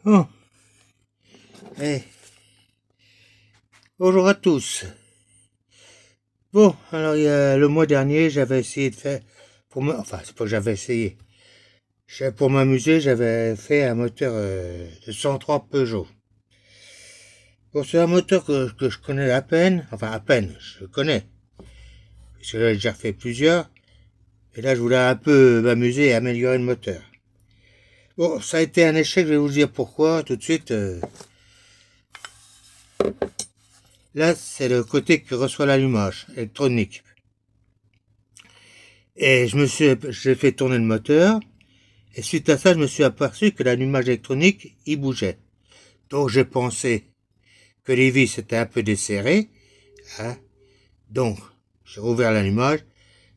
Oh, eh, bonjour à tous. Bon, alors le mois dernier, j'avais essayé de faire, enfin, c'est pas que j'avais essayé. Pour m'amuser, j'avais fait un moteur de 103 Peugeot. Bon, c'est un moteur que je connais à peine, je le connais, parce que j'avais déjà fait plusieurs, et là je voulais un peu m'amuser et améliorer le moteur. Bon, ça a été un échec, je vais vous dire pourquoi tout de suite. Là, c'est le côté qui reçoit l'allumage électronique. Et j'ai fait tourner le moteur, et suite à ça, je me suis aperçu que l'allumage électronique, il bougeait. Donc j'ai pensé que les vis étaient un peu desserrées, hein. Donc, j'ai rouvert l'allumage,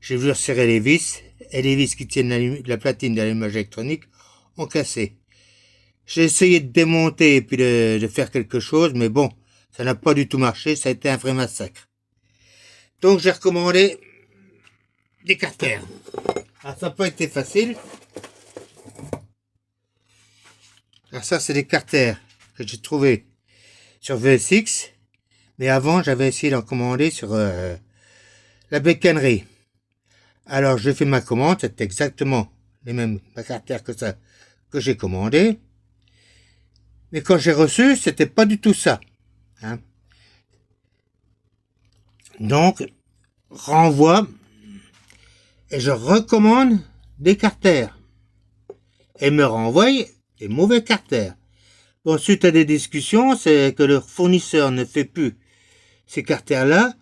j'ai vu resserrer les vis, et les vis qui tiennent la platine d'allumage électronique ont cassé. J'ai essayé de démonter et puis de faire quelque chose, mais bon, ça n'a pas du tout marché, ça a été un vrai massacre. Donc j'ai recommandé des carters. Alors, ça n'a pas été facile. Alors ça, c'est des carters que j'ai trouvés sur VSX, mais avant, j'avais essayé d'en commander sur la bécannerie. Alors, j'ai fait ma commande, c'est exactement les mêmes carters que ça que j'ai commandé, mais quand j'ai reçu, c'était pas du tout ça, hein. Donc, renvoi et je recommande des carters et me renvoie des mauvais carters. Bon, suite à des discussions, c'est que leur fournisseur ne fait plus ces carters-là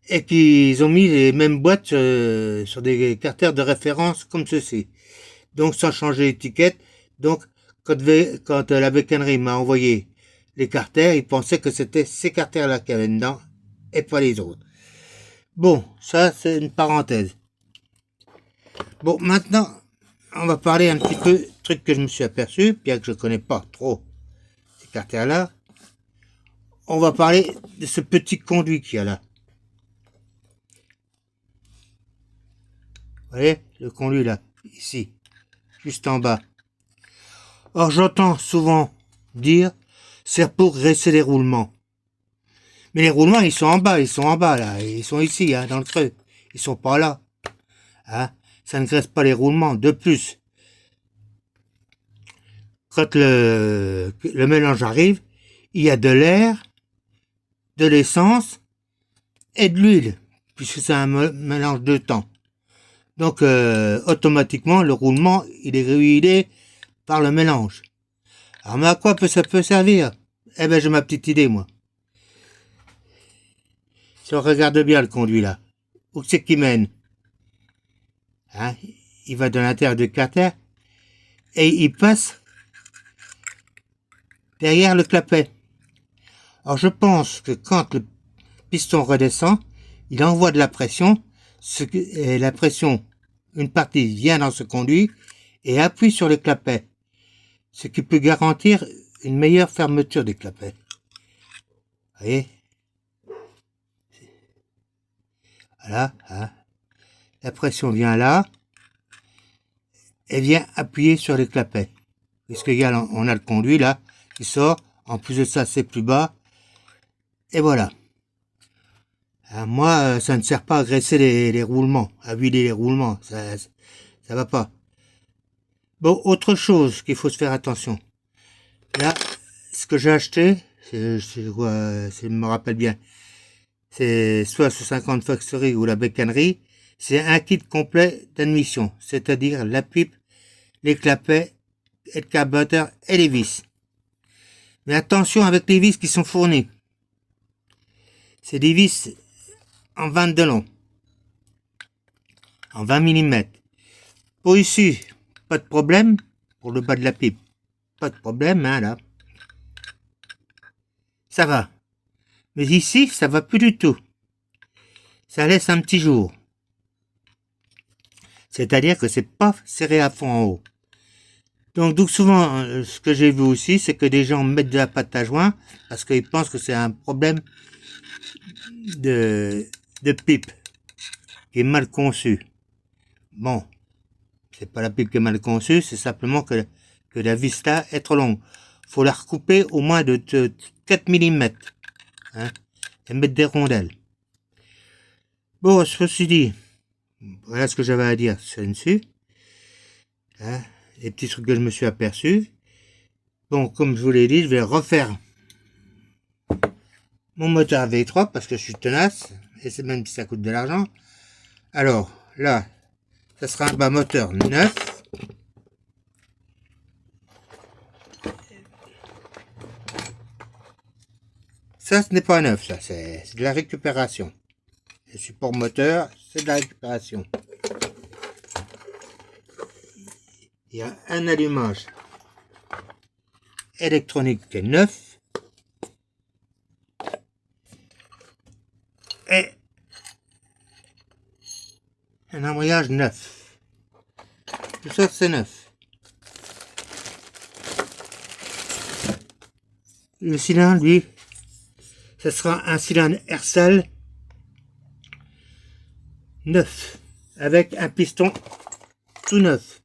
et qu'ils ont mis les mêmes boîtes sur des carters de référence comme ceci. Donc sans changer l'étiquette. Donc quand la bécannerie m'a envoyé les carters, ils pensaient que c'était ces carters-là qu'il y avait dedans et pas les autres. Bon, ça c'est une parenthèse. Bon, maintenant, on va parler un petit peu truc que je me suis aperçu, bien que je connais pas trop ces carters-là. On va parler de ce petit conduit qu'il y a là. Vous voyez, le conduit là, ici, juste en bas. Or, j'entends souvent dire, c'est pour graisser les roulements. Mais les roulements, ils sont en bas là, ils sont ici, hein, dans le creux. Ils sont pas là. Hein. Ça ne graisse pas les roulements. De plus, quand le mélange arrive, il y a de l'air, de l'essence et de l'huile, puisque c'est un mélange de temps. Donc, automatiquement, le roulement, il est ruiné par le mélange. Alors, mais à quoi ça peut servir? Eh ben, j'ai ma petite idée, moi. Si on regarde bien le conduit là, où c'est qu'il mène? Hein, il va de l'intérieur du carter et il passe derrière le clapet. Alors je pense que quand le piston redescend, il envoie de la pression, et la pression, une partie vient dans ce conduit et appuie sur le clapet, ce qui peut garantir une meilleure fermeture des clapets. Vous voyez? Voilà, hein. La pression vient là et vient appuyer sur les clapets. On a le conduit là qui sort. En plus de ça, c'est plus bas. Et voilà. Moi, ça ne sert pas à graisser les roulements, à huiler les roulements. Ça va pas. Bon, autre chose qu'il faut se faire attention. Là, ce que j'ai acheté, je me rappelle bien, c'est soit ce 50 Factory ou la bécannerie, c'est un kit complet d'admission, c'est-à-dire la pipe, les clapets, le carburateur et les vis. Mais attention avec les vis qui sont fournies. C'est des vis en 20 de long, en 20 mm. Pour ici, pas de problème, pour le bas de la pipe, pas de problème, hein, là. Ça va. Mais ici, ça va plus du tout. Ça laisse un petit jour. C'est-à-dire que c'est pas serré à fond en haut. Donc souvent, ce que j'ai vu aussi, c'est que des gens mettent de la pâte à joint parce qu'ils pensent que c'est un problème de pipe qui est mal conçu. Bon, c'est pas la pipe qui est mal conçue, c'est simplement que la vis là est trop longue. faut la recouper au moins de 4 mm. Hein, et mettre des rondelles. Bon, ceci dit, voilà ce que j'avais à dire dessus. Hein, les petits trucs que je me suis aperçu. Bon, comme je vous l'ai dit, je vais refaire mon moteur V3 parce que je suis tenace. Et c'est même si ça coûte de l'argent. Alors, là, ça sera un bas moteur neuf. Ça, ce n'est pas neuf, ça, c'est de la récupération. Le support moteur, c'est de la récupération. Il y a un allumage électronique qui est neuf. Et un embrayage neuf. Tout ça, c'est neuf. Le cylindre, lui, ce sera un cylindre Hersal neuf, avec un piston tout neuf.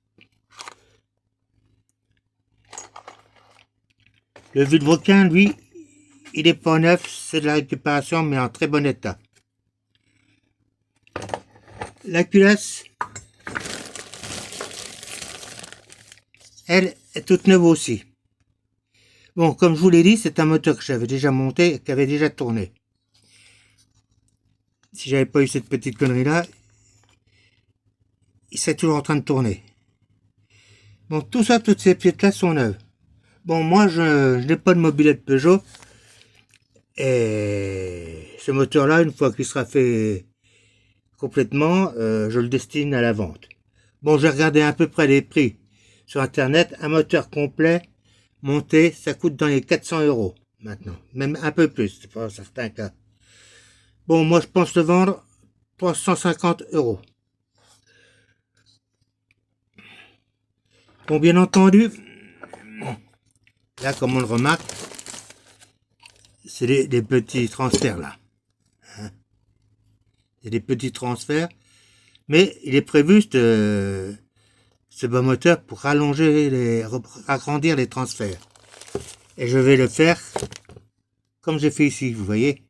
Le vilebrequin, lui, il est pas neuf, c'est de la récupération, mais en très bon état. La culasse, elle est toute neuve aussi. Bon, comme je vous l'ai dit, c'est un moteur que j'avais déjà monté et qui avait déjà tourné. Si j'avais pas eu cette petite connerie là, il serait toujours en train de tourner. Bon, tout ça, toutes ces pièces là sont neuves. Bon, moi je n'ai pas de mobilette Peugeot. Et ce moteur là, une fois qu'il sera fait complètement, je le destine à la vente. Bon, j'ai regardé à peu près les prix sur internet. Un moteur complet monté, ça coûte dans les 400 € maintenant, même un peu plus pour certains cas. Bon, moi je pense le vendre 350 €. Bon, bien entendu, là comme on le remarque, c'est des petits transferts là. Hein, c'est des petits transferts, mais il est prévu ce bas moteur pour agrandir les transferts. Et je vais le faire comme j'ai fait ici, vous voyez.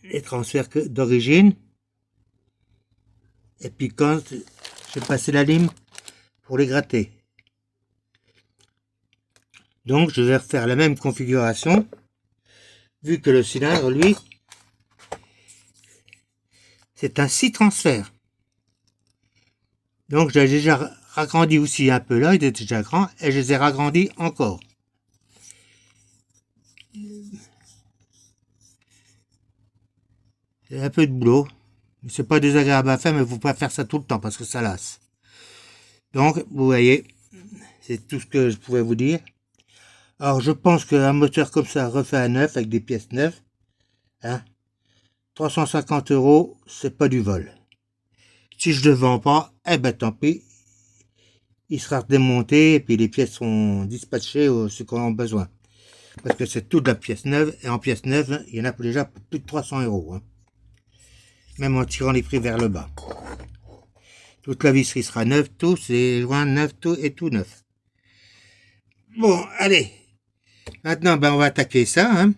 Les transferts d'origine. Et puis quand j'ai passé la lime pour les gratter. Donc je vais refaire la même configuration, vu que le cylindre, lui, c'est un 6 transferts. Donc j'ai déjà ragrandi aussi un peu là, il était déjà grand, et je les ai ragrandis encore. C'est un peu de boulot. C'est pas désagréable à faire, mais il ne faut pas faire ça tout le temps parce que ça lasse. Donc, vous voyez, c'est tout ce que je pouvais vous dire. Alors, je pense qu'un moteur comme ça, refait à neuf, avec des pièces neuves, hein, 350 €, c'est pas du vol. Si je ne le vends pas, eh ben tant pis. Il sera démonté et puis les pièces seront dispatchées aux ceux qui en ont besoin. Parce que c'est toute la pièce neuve, et en pièces neuves, il y en a déjà pour plus de 300 €. Hein. Même en tirant les prix vers le bas. Toute la visserie sera neuve, tout, c'est loin neuf, tout et tout neuf. Bon, allez. Maintenant, ben, on va attaquer ça. Hein.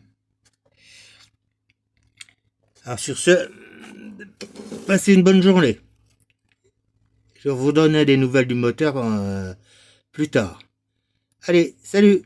Alors sur ce, passez une bonne journée. Je vous donnerai des nouvelles du moteur plus tard. Allez, salut!